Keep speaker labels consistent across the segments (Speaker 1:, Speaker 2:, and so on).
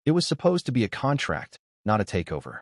Speaker 1: It was supposed to be a contract, not a takeover.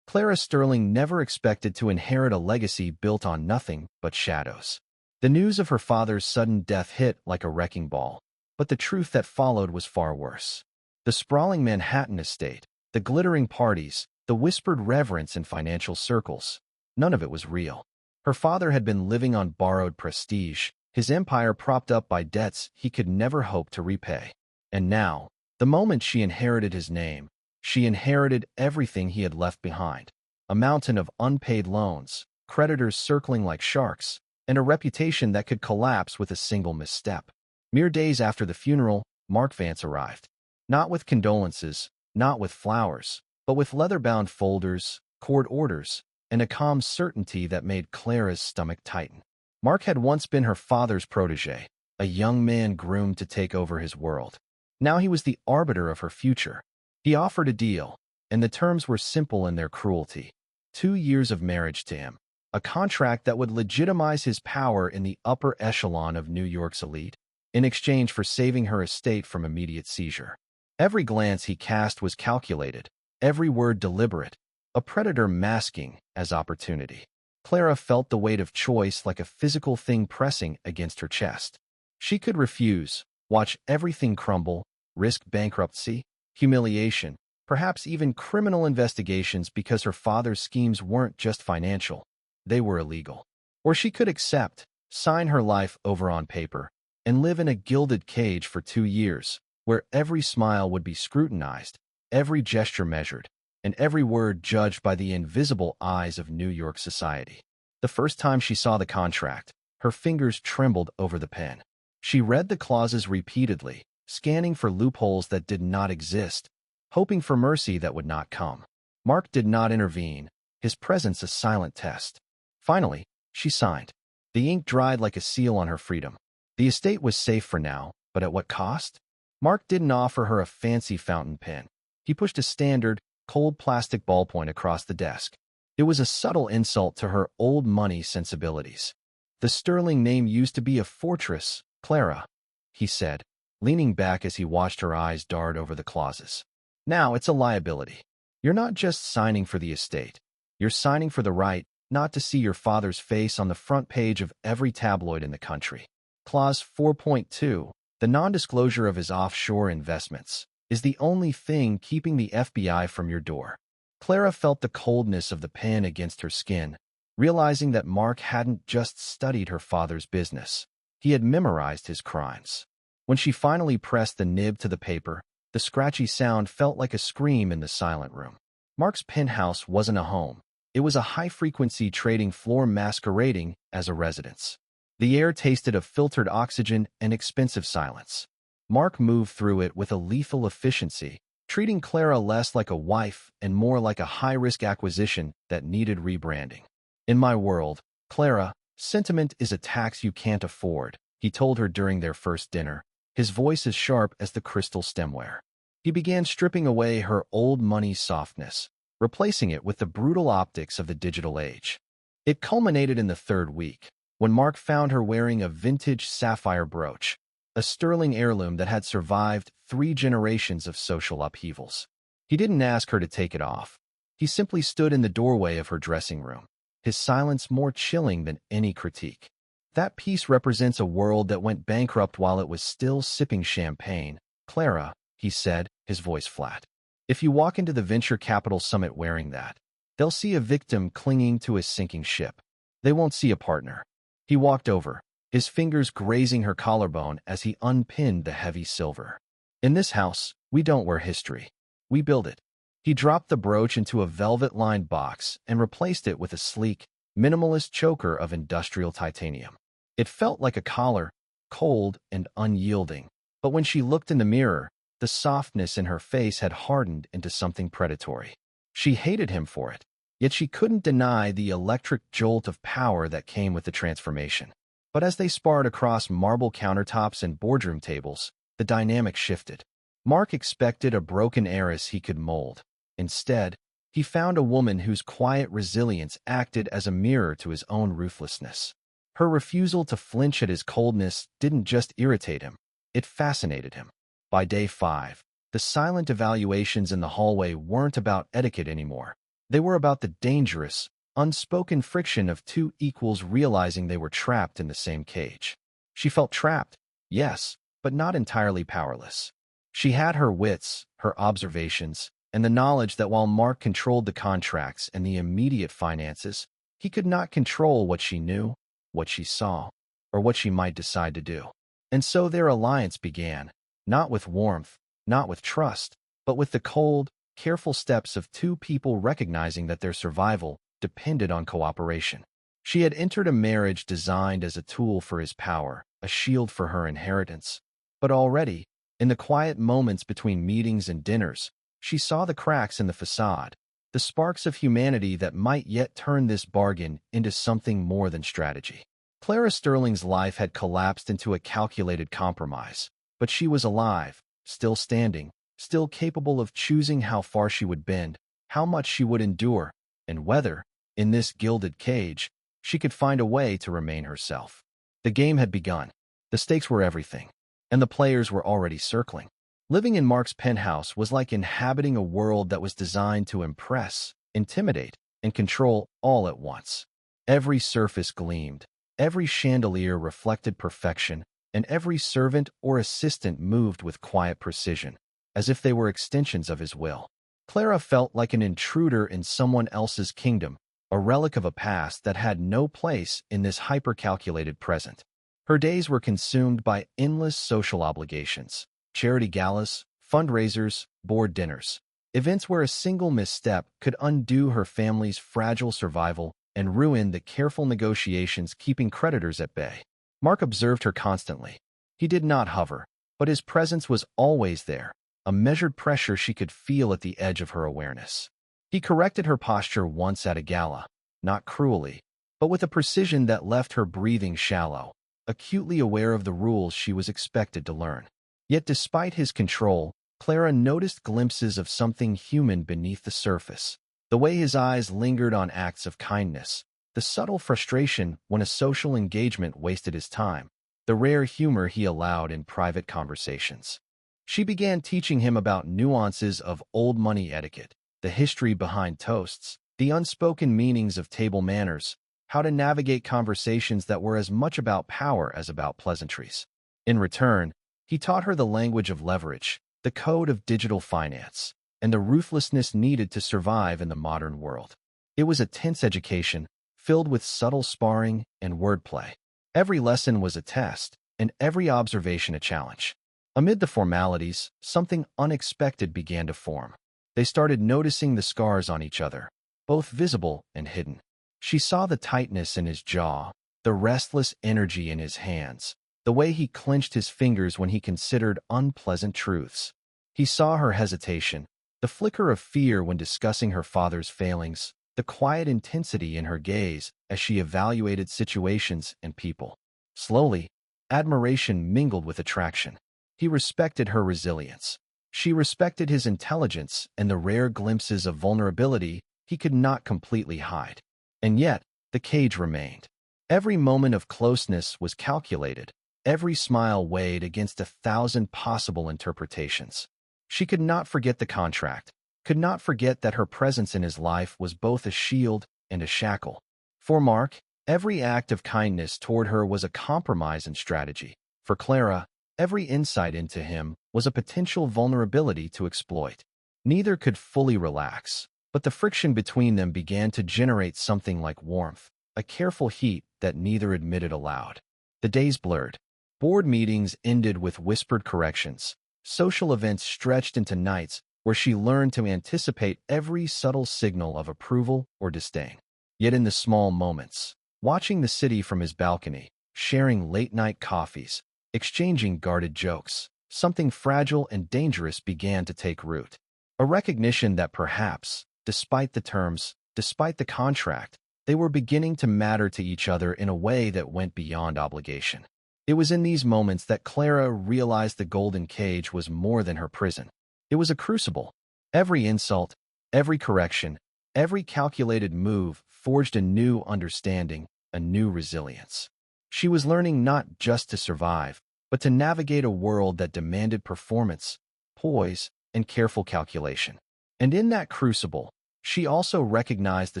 Speaker 1: Clara Sterling never expected to inherit a legacy built on nothing but shadows. The news of her father's sudden death hit like a wrecking ball, but the truth that followed was far worse. The sprawling Manhattan estate, the glittering parties, the whispered reverence in financial circles, none of it was real. Her father had been living on borrowed prestige, his empire propped up by debts he could never hope to repay. And now, the moment she inherited his name, she inherited everything he had left behind. A mountain of unpaid loans, creditors circling like sharks, and a reputation that could collapse with a single misstep. Mere days after the funeral, Mark Vance arrived. Not with condolences, not with flowers, but with leather-bound folders, court orders, and a calm certainty that made Clara's stomach tighten. Mark had once been her father's protégé, a young man groomed to take over his world. Now he was the arbiter of her future. He offered a deal, and the terms were simple in their cruelty. 2 years of marriage to him, a contract that would legitimize his power in the upper echelon of New York's elite, in exchange for saving her estate from immediate seizure. Every glance he cast was calculated, every word deliberate, a predator masking as opportunity. Clara felt the weight of choice like a physical thing pressing against her chest. She could refuse, watch everything crumble, risk bankruptcy, humiliation, perhaps even criminal investigations because her father's schemes weren't just financial, they were illegal. Or she could accept, sign her life over on paper, and live in a gilded cage for 2 years, where every smile would be scrutinized, every gesture measured, and every word judged by the invisible eyes of New York society. The first time she saw the contract, her fingers trembled over the pen. She read the clauses repeatedly, scanning for loopholes that did not exist, hoping for mercy that would not come. Mark did not intervene, his presence a silent test. Finally, she signed. The ink dried like a seal on her freedom. The estate was safe for now, but at what cost? Mark didn't offer her a fancy fountain pen. He pushed a standard, cold plastic ballpoint across the desk. It was a subtle insult to her old money sensibilities. The Sterling name used to be a fortress, Clara, he said, leaning back as he watched her eyes dart over the clauses. Now it's a liability. You're not just signing for the estate. You're signing for the right not to see your father's face on the front page of every tabloid in the country. Clause 4.2, the non-disclosure of his offshore investments, is the only thing keeping the FBI from your door. Clara felt the coldness of the pen against her skin, realizing that Mark hadn't just studied her father's business. He had memorized his crimes. When she finally pressed the nib to the paper, the scratchy sound felt like a scream in the silent room. Mark's penthouse wasn't a home. It was a high-frequency trading floor masquerading as a residence. The air tasted of filtered oxygen and expensive silence. Mark moved through it with a lethal efficiency, treating Clara less like a wife and more like a high-risk acquisition that needed rebranding. In my world, Clara, sentiment is a tax you can't afford, he told her during their first dinner, his voice as sharp as the crystal stemware. He began stripping away her old money softness, replacing it with the brutal optics of the digital age. It culminated in the third week, when Mark found her wearing a vintage sapphire brooch, a sterling heirloom that had survived 3 generations of social upheavals. He didn't ask her to take it off. He simply stood in the doorway of her dressing room, his silence more chilling than any critique. That piece represents a world that went bankrupt while it was still sipping champagne. Clara, he said, his voice flat. If you walk into the venture capital summit wearing that, they'll see a victim clinging to a sinking ship. They won't see a partner. He walked over, his fingers grazing her collarbone as he unpinned the heavy silver. In this house, we don't wear history. We build it. He dropped the brooch into a velvet-lined box and replaced it with a sleek, minimalist choker of industrial titanium. It felt like a collar, cold and unyielding, but when she looked in the mirror, the softness in her face had hardened into something predatory. She hated him for it, yet she couldn't deny the electric jolt of power that came with the transformation. But as they sparred across marble countertops and boardroom tables, the dynamic shifted. Mark expected a broken heiress he could mold. Instead, he found a woman whose quiet resilience acted as a mirror to his own ruthlessness. Her refusal to flinch at his coldness didn't just irritate him, it fascinated him. By day 5, the The silent evaluations in the hallway weren't about etiquette anymore. They were about the dangerous, unspoken friction of two equals realizing they were trapped in the same cage. She felt trapped, yes, but not entirely powerless. She had her wits, her observations, and the knowledge that while Mark controlled the contracts and the immediate finances, he could not control what she knew, what she saw, or what she might decide to do. And so their alliance began, not with warmth, not with trust, but with the cold, careful steps of two people recognizing that their survival depended on cooperation. She had entered a marriage designed as a tool for his power, a shield for her inheritance. But already, in the quiet moments between meetings and dinners, she saw the cracks in the facade, the sparks of humanity that might yet turn this bargain into something more than strategy. Clara Sterling's life had collapsed into a calculated compromise, but she was alive, still standing, still capable of choosing how far she would bend, how much she would endure, and whether, in this gilded cage, she could find a way to remain herself. The game had begun. The stakes were everything, and the players were already circling. Living in Mark's penthouse was like inhabiting a world that was designed to impress, intimidate, and control all at once. Every surface gleamed, every chandelier reflected perfection, and every servant or assistant moved with quiet precision, as if they were extensions of his will. Clara felt like an intruder in someone else's kingdom, a relic of a past that had no place in this hyper-calculated present. Her days were consumed by endless social obligations, charity galas, fundraisers, board dinners, events where a single misstep could undo her family's fragile survival and ruin the careful negotiations keeping creditors at bay. Mark observed her constantly. He did not hover, but his presence was always there, a measured pressure she could feel at the edge of her awareness. He corrected her posture once at a gala, not cruelly, but with a precision that left her breathing shallow, acutely aware of the rules she was expected to learn. Yet despite his control, Clara noticed glimpses of something human beneath the surface. The way his eyes lingered on acts of kindness, the subtle frustration when a social engagement wasted his time, the rare humor he allowed in private conversations. She began teaching him about nuances of old money etiquette, the history behind toasts, the unspoken meanings of table manners, how to navigate conversations that were as much about power as about pleasantries. In return, he taught her the language of leverage, the code of digital finance, and the ruthlessness needed to survive in the modern world. It was a tense education, filled with subtle sparring and wordplay. Every lesson was a test, and every observation a challenge. Amid the formalities, something unexpected began to form. They started noticing the scars on each other, both visible and hidden. She saw the tightness in his jaw, the restless energy in his hands, the way he clenched his fingers when he considered unpleasant truths. He saw her hesitation, the flicker of fear when discussing her father's failings, the quiet intensity in her gaze as she evaluated situations and people. Slowly, admiration mingled with attraction. He respected her resilience. She respected his intelligence and the rare glimpses of vulnerability he could not completely hide. And yet, the cage remained. Every moment of closeness was calculated, every smile weighed against 1,000 possible interpretations. She could not forget the contract, could not forget that her presence in his life was both a shield and a shackle. For Mark, every act of kindness toward her was a compromise in strategy. For Clara, every insight into him was a potential vulnerability to exploit. Neither could fully relax, but the friction between them began to generate something like warmth, a careful heat that neither admitted aloud. The days blurred. Board meetings ended with whispered corrections. Social events stretched into nights where she learned to anticipate every subtle signal of approval or disdain. Yet in the small moments, watching the city from his balcony, sharing late-night coffees, exchanging guarded jokes, something fragile and dangerous began to take root. A recognition that perhaps, despite the terms, despite the contract, they were beginning to matter to each other in a way that went beyond obligation. It was in these moments that Clara realized the golden cage was more than her prison. It was a crucible. Every insult, every correction, every calculated move forged a new understanding, a new resilience. She was learning not just to survive, but to navigate a world that demanded performance, poise, and careful calculation. And in that crucible, she also recognized the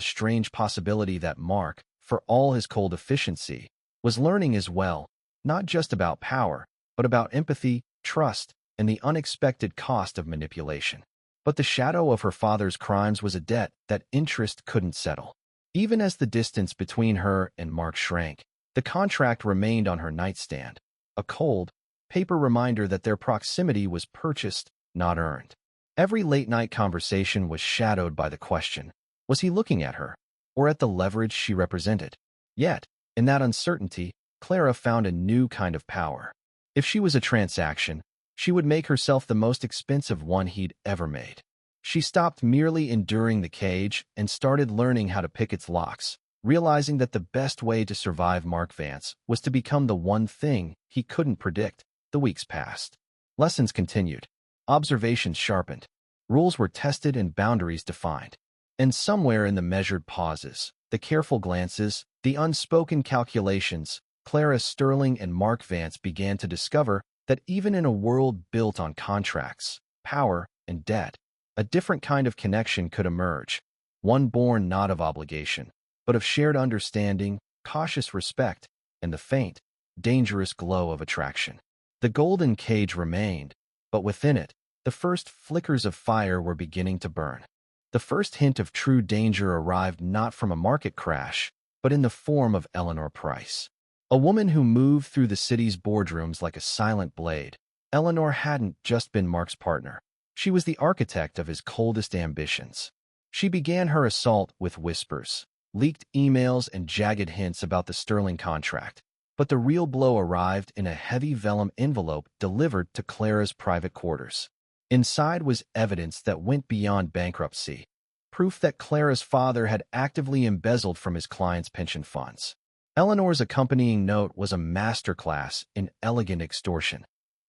Speaker 1: strange possibility that Mark, for all his cold efficiency, was learning as well, not just about power, but about empathy, trust, and the unexpected cost of manipulation. But the shadow of her father's crimes was a debt that interest couldn't settle. Even as the distance between her and Mark shrank, the contract remained on her nightstand, a cold, paper reminder that their proximity was purchased, not earned. Every late-night conversation was shadowed by the question, was he looking at her, or at the leverage she represented? Yet, in that uncertainty, Clara found a new kind of power. If she was a transaction, she would make herself the most expensive one he'd ever made. She stopped merely enduring the cage and started learning how to pick its locks, realizing that the best way to survive Mark Vance was to become the one thing he couldn't predict. The weeks passed. Lessons continued. Observations sharpened. Rules were tested and boundaries defined. And somewhere in the measured pauses, the careful glances, the unspoken calculations, Clara Sterling and Mark Vance began to discover that even in a world built on contracts, power, and debt, a different kind of connection could emerge, one born not of obligation, but of shared understanding, cautious respect, and the faint, dangerous glow of attraction. The golden cage remained, but within it, the first flickers of fire were beginning to burn. The first hint of true danger arrived not from a market crash, but in the form of Eleanor Price. A woman who moved through the city's boardrooms like a silent blade. Eleanor hadn't just been Mark's partner. She was the architect of his coldest ambitions. She began her assault with whispers, leaked emails, and jagged hints about the Sterling contract. But the real blow arrived in a heavy vellum envelope delivered to Clara's private quarters. Inside was evidence that went beyond bankruptcy, proof that Clara's father had actively embezzled from his client's pension funds. Eleanor's accompanying note was a masterclass in elegant extortion.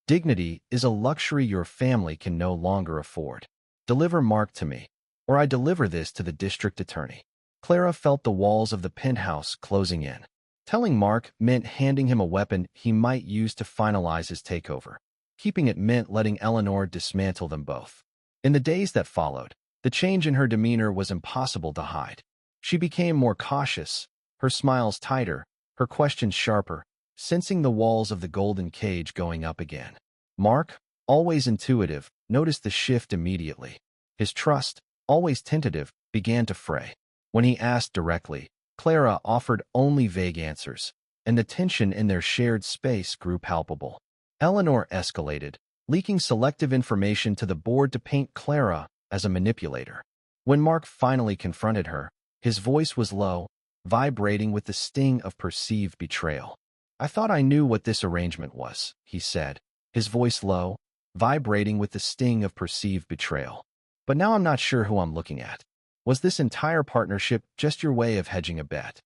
Speaker 1: Dignity is a luxury your family can no longer afford. Deliver Mark to me, or I deliver this to the district attorney. Clara felt the walls of the penthouse closing in. Telling Mark meant handing him a weapon he might use to finalize his takeover. Keeping it meant letting Eleanor dismantle them both. In the days that followed, the change in her demeanor was impossible to hide. She became more cautious, her smiles tighter, her questions sharper, sensing the walls of the golden cage going up again. Mark, always intuitive, noticed the shift immediately. His trust, always tentative, began to fray. When he asked directly, Clara offered only vague answers, and the tension in their shared space grew palpable. Eleanor escalated, leaking selective information to the board to paint Clara as a manipulator. When Mark finally confronted her, his voice was low, vibrating with the sting of perceived betrayal. I thought I knew what this arrangement was, he said, his voice low, vibrating with the sting of perceived betrayal. But now I'm not sure who I'm looking at. Was this entire partnership just your way of hedging a bet?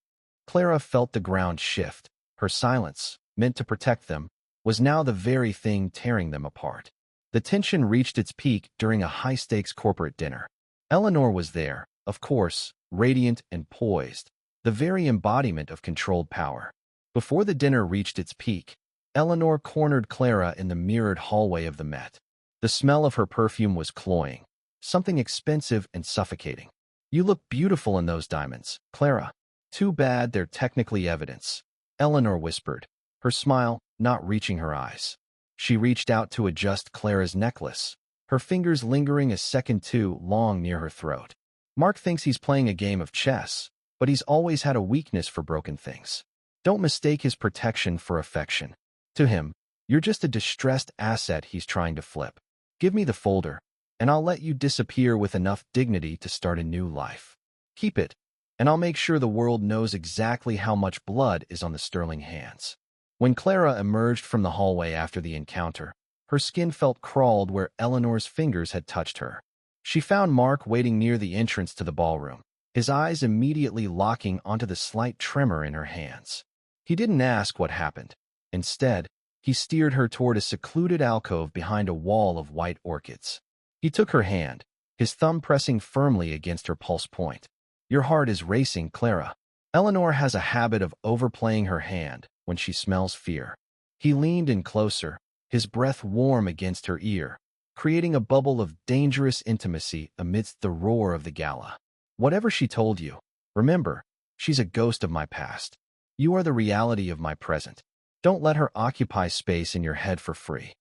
Speaker 1: Clara felt the ground shift. Her silence, meant to protect them, was now the very thing tearing them apart. The tension reached its peak during a high-stakes corporate dinner. Eleanor was there, of course, radiant and poised, the very embodiment of controlled power. Before the dinner reached its peak, Eleanor cornered Clara in the mirrored hallway of the Met. The smell of her perfume was cloying, something expensive and suffocating. You look beautiful in those diamonds, Clara. Too bad they're technically evidence, Eleanor whispered, her smile not reaching her eyes. She reached out to adjust Clara's necklace, her fingers lingering a second too long near her throat. Mark thinks he's playing a game of chess, but he's always had a weakness for broken things. Don't mistake his protection for affection. To him, you're just a distressed asset he's trying to flip. Give me the folder, and I'll let you disappear with enough dignity to start a new life. Keep it, and I'll make sure the world knows exactly how much blood is on the Sterling hands. When Clara emerged from the hallway after the encounter, her skin felt crawled where Eleanor's fingers had touched her. She found Mark waiting near the entrance to the ballroom, his eyes immediately locking onto the slight tremor in her hands. He didn't ask what happened. Instead, he steered her toward a secluded alcove behind a wall of white orchids. He took her hand, his thumb pressing firmly against her pulse point. Your heart is racing, Clara. Eleanor has a habit of overplaying her hand when she smells fear. He leaned in closer, his breath warm against her ear, creating a bubble of dangerous intimacy amidst the roar of the gala. Whatever she told you, remember, she's a ghost of my past. You are the reality of my present. Don't let her occupy space in your head for free.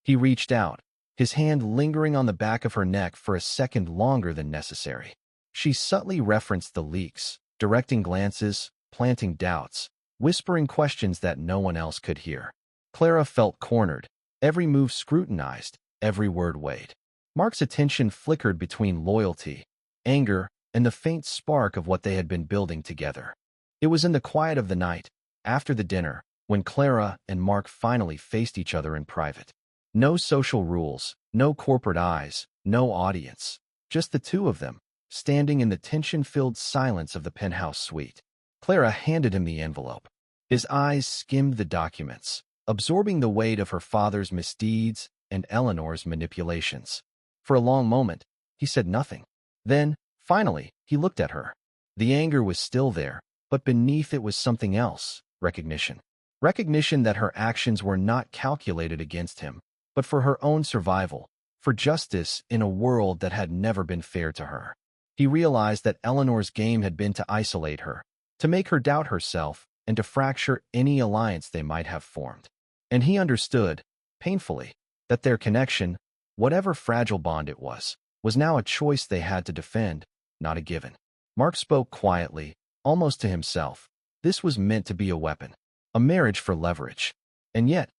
Speaker 1: He reached out, his hand lingering on the back of her neck for a second longer than necessary. She subtly referenced the leaks, directing glances, planting doubts, whispering questions that no one else could hear. Clara felt cornered, every move scrutinized, every word weighed. Mark's attention flickered between loyalty, anger, and the faint spark of what they had been building together. It was in the quiet of the night, after the dinner, when Clara and Mark finally faced each other in private. No social rules, no corporate eyes, no audience, just the two of them, standing in the tension-filled silence of the penthouse suite. Clara handed him the envelope. His eyes skimmed the documents, absorbing the weight of her father's misdeeds and Eleanor's manipulations. For a long moment, he said nothing. Then, finally, he looked at her. The anger was still there, but beneath it was something else, recognition. Recognition that her actions were not calculated against him, but for her own survival, for justice in a world that had never been fair to her. He realized that Eleanor's game had been to isolate her, to make her doubt herself, and to fracture any alliance they might have formed. And he understood, painfully, that their connection, whatever fragile bond it was now a choice they had to defend, not a given. Mark spoke quietly, almost to himself. This was meant to be a weapon, a marriage for leverage. And yet,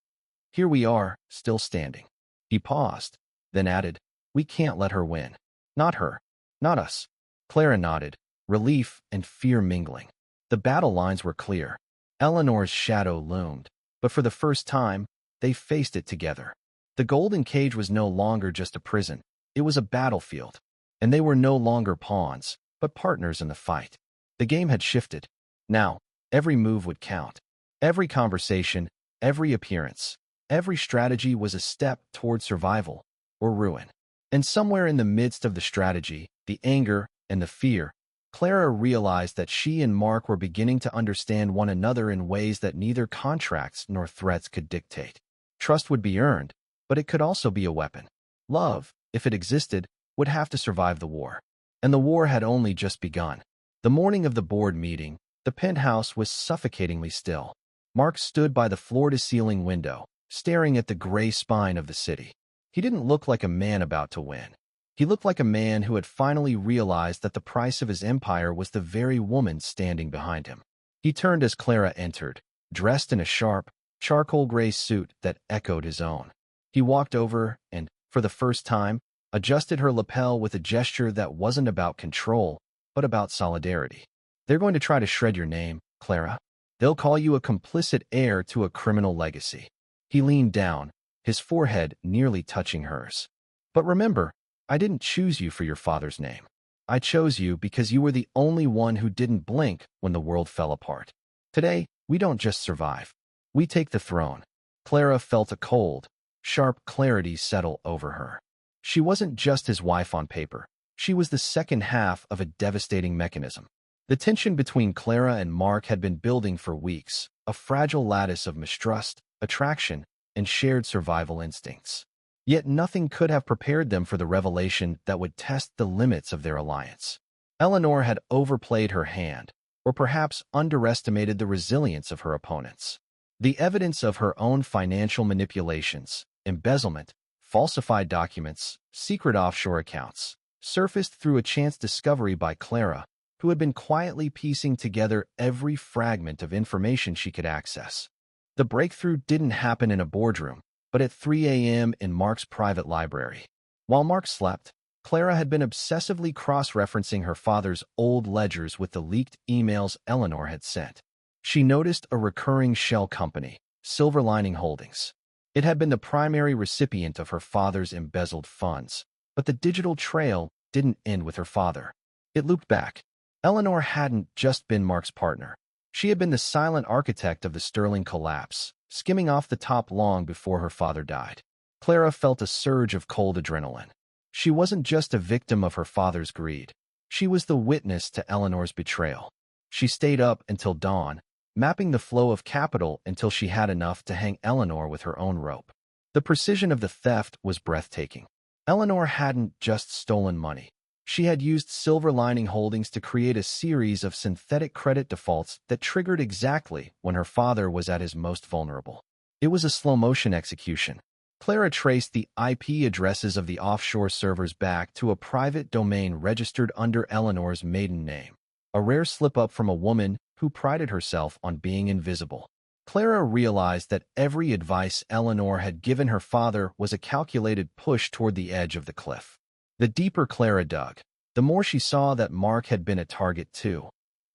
Speaker 1: here we are, still standing. He paused, then added, we can't let her win. Not her. Not us. Clara nodded, relief and fear mingling. The battle lines were clear. Eleanor's shadow loomed, but for the first time, they faced it together. The golden cage was no longer just a prison. It was a battlefield, and they were no longer pawns, but partners in the fight. The game had shifted. Now, every move would count. Every conversation, every appearance, every strategy was a step toward survival or ruin. And somewhere in the midst of the strategy, the anger, and the fear, Clara realized that she and Mark were beginning to understand one another in ways that neither contracts nor threats could dictate. Trust would be earned, but it could also be a weapon. Love, if it existed, would have to survive the war. And the war had only just begun. The morning of the board meeting, the penthouse was suffocatingly still. Mark stood by the floor-to-ceiling window, staring at the gray spine of the city. He didn't look like a man about to win. He looked like a man who had finally realized that the price of his empire was the very woman standing behind him. He turned as Clara entered, dressed in a sharp, charcoal gray suit that echoed his own. He walked over and, for the first time, adjusted her lapel with a gesture that wasn't about control, but about solidarity. They're going to try to shred your name, Clara. They'll call you a complicit heir to a criminal legacy. He leaned down, his forehead nearly touching hers. But remember, I didn't choose you for your father's name. I chose you because you were the only one who didn't blink when the world fell apart. Today, we don't just survive. We take the throne. Clara felt a cold, sharp clarity settle over her. She wasn't just his wife on paper. She was the second half of a devastating mechanism. The tension between Clara and Mark had been building for weeks, a fragile lattice of mistrust, attraction, and shared survival instincts. Yet nothing could have prepared them for the revelation that would test the limits of their alliance. Eleanor had overplayed her hand, or perhaps underestimated the resilience of her opponents. The evidence of her own financial manipulations, embezzlement, falsified documents, secret offshore accounts, surfaced through a chance discovery by Clara, who had been quietly piecing together every fragment of information she could access. The breakthrough didn't happen in a boardroom, but at 3 a.m. in Mark's private library. While Mark slept, Clara had been obsessively cross-referencing her father's old ledgers with the leaked emails Eleanor had sent. She noticed a recurring shell company, Silver Lining Holdings. It had been the primary recipient of her father's embezzled funds, but the digital trail didn't end with her father. It looped back. Eleanor hadn't just been Mark's partner. She had been the silent architect of the Sterling collapse, skimming off the top long before her father died. Clara felt a surge of cold adrenaline. She wasn't just a victim of her father's greed. She was the witness to Eleanor's betrayal. She stayed up until dawn, mapping the flow of capital until she had enough to hang Eleanor with her own rope. The precision of the theft was breathtaking. Eleanor hadn't just stolen money. She had used silver lining holdings to create a series of synthetic credit defaults that triggered exactly when her father was at his most vulnerable. It was a slow-motion execution. Clara traced the IP addresses of the offshore servers back to a private domain registered under Eleanor's maiden name, a rare slip-up from a woman who prided herself on being invisible. Clara realized that every advice Eleanor had given her father was a calculated push toward the edge of the cliff. The deeper Clara dug, the more she saw that Mark had been a target too.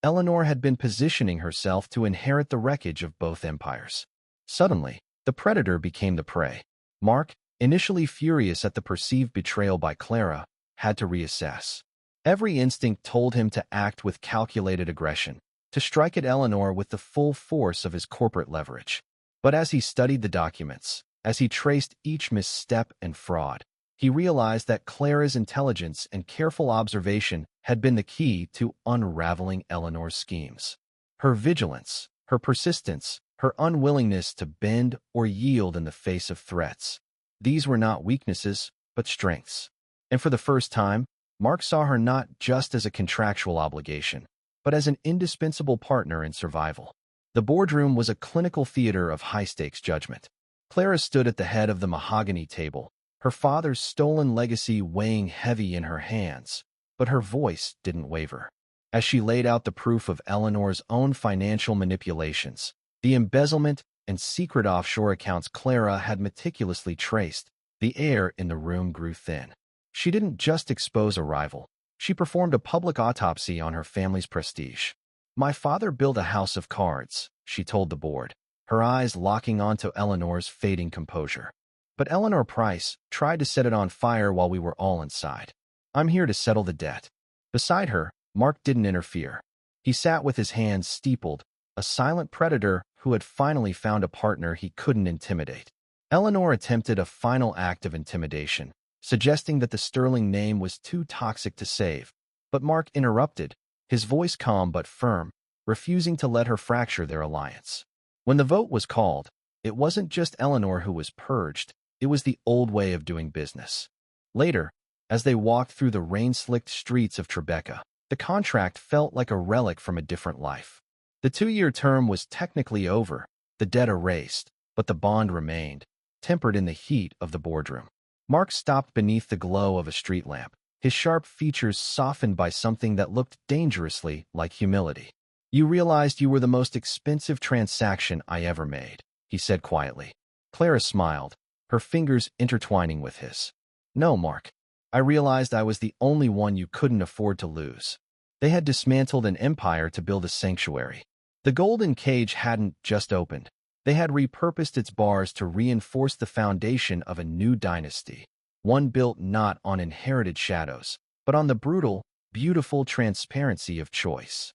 Speaker 1: Eleanor had been positioning herself to inherit the wreckage of both empires. Suddenly, the predator became the prey. Mark, initially furious at the perceived betrayal by Clara, had to reassess. Every instinct told him to act with calculated aggression, to strike at Eleanor with the full force of his corporate leverage. But as he studied the documents, as he traced each misstep and fraud, he realized that Clara's intelligence and careful observation had been the key to unraveling Eleanor's schemes. Her vigilance, her persistence, her unwillingness to bend or yield in the face of threats. These were not weaknesses, but strengths. And for the first time, Mark saw her not just as a contractual obligation, but as an indispensable partner in survival. The boardroom was a clinical theater of high-stakes judgment. Clara stood at the head of the mahogany table, her father's stolen legacy weighing heavy in her hands, but her voice didn't waver. As she laid out the proof of Eleanor's own financial manipulations, the embezzlement and secret offshore accounts Clara had meticulously traced, the air in the room grew thin. She didn't just expose a rival. She performed a public autopsy on her family's prestige. "My father built a house of cards," she told the board, her eyes locking onto Eleanor's fading composure. "But Eleanor Price tried to set it on fire while we were all inside. I'm here to settle the debt." Beside her, Mark didn't interfere. He sat with his hands steepled, a silent predator who had finally found a partner he couldn't intimidate. Eleanor attempted a final act of intimidation, suggesting that the Sterling name was too toxic to save. But Mark interrupted, his voice calm but firm, refusing to let her fracture their alliance. When the vote was called, it wasn't just Eleanor who was purged, it was the old way of doing business. Later, as they walked through the rain-slicked streets of Tribeca, the contract felt like a relic from a different life. The 2-year term was technically over, the debt erased, but the bond remained, tempered in the heat of the boardroom. Mark stopped beneath the glow of a street lamp, his sharp features softened by something that looked dangerously like humility. "You realized you were the most expensive transaction I ever made," he said quietly. Clara smiled, her fingers intertwining with his. "No, Mark. I realized I was the only one you couldn't afford to lose." They had dismantled an empire to build a sanctuary. The golden cage hadn't just opened. They had repurposed its bars to reinforce the foundation of a new dynasty, one built not on inherited shadows, but on the brutal, beautiful transparency of choice.